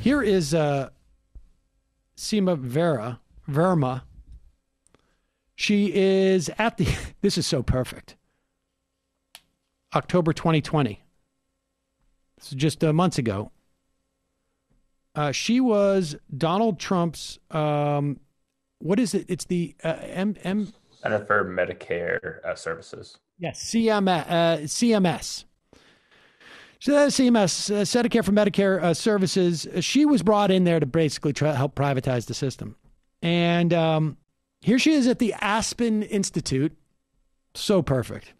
Here is Seema Verma. She is at the, this is so perfect, October 2020. This is just months ago. She was Donald Trump's, what is it? It's the Center for Medicare Services. Yes, CMS. So that's CMS, Center for Medicare Services. She was brought in there to basically try to help privatize the system. And here she is at the Aspen Institute. So perfect.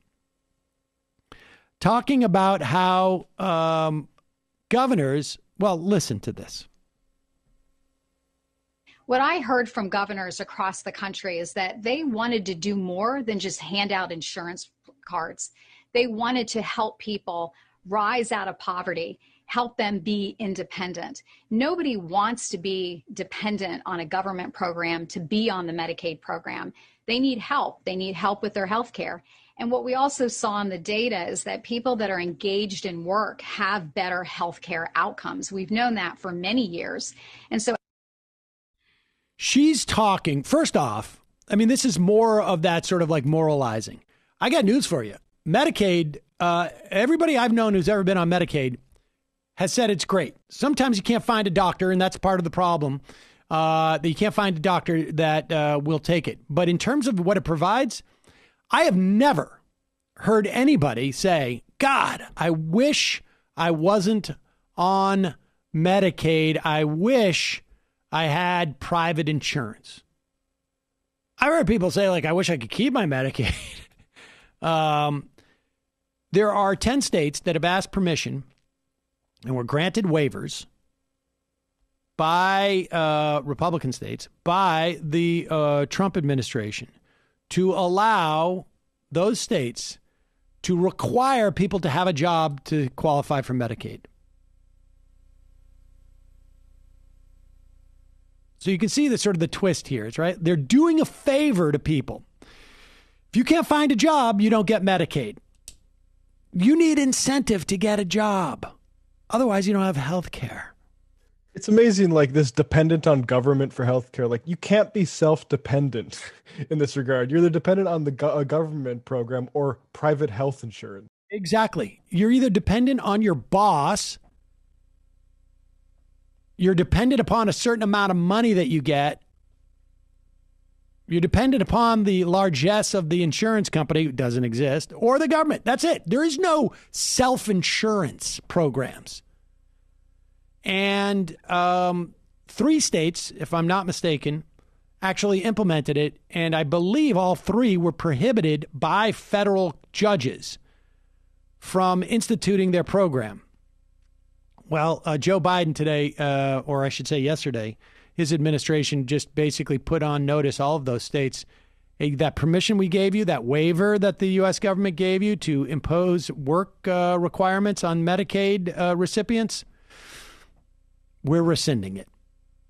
Talking about how governors, well, listen to this. What I heard from governors across the country is that they wanted to do more than just hand out insurance cards. They wanted to help people rise out of poverty, help them be independent. Nobody wants to be dependent on a government program to be on the Medicaid program. They need help. They need help with their health care. And what we also saw in the data is that people that are engaged in work have better health care outcomes. We've known that for many years. And so she's talking, first off, I mean, this is more of that sort of like moralizing. I got news for you. Medicaid, everybody I've known who's ever been on Medicaid has said it's great. Sometimes you can't find a doctor, and that's part of the problem, that you can't find a doctor that will take it. But in terms of what it provides, I have never heard anybody say, God, I wish I wasn't on Medicaid. I wish I had private insurance. I heard people say, like, I wish I could keep my Medicaid. There are 10 states that have asked permission and were granted waivers by Republican states, by the Trump administration, to allow those states to require people to have a job to qualify for Medicaid. So you can see the sort of the twist here, is right. They're doing a favor to people. If you can't find a job, you don't get Medicaid. You need incentive to get a job. Otherwise, you don't have health care. It's amazing, like, this dependent on government for healthcare. Like, you can't be self-dependent in this regard. You're either dependent on the government program or private health insurance. Exactly. You're either dependent on your boss, you're dependent upon a certain amount of money that you get, you're dependent upon the largesse of the insurance company, who doesn't exist, or the government. That's it. There is no self-insurance programs. And 3 states, if I'm not mistaken, actually implemented it. And I believe all 3 were prohibited by federal judges from instituting their program. Well, Joe Biden today, or I should say yesterday, his administration just basically put on notice all of those states. Hey, that permission we gave you, that waiver that the U.S. government gave you to impose work requirements on Medicaid recipients, we're rescinding it.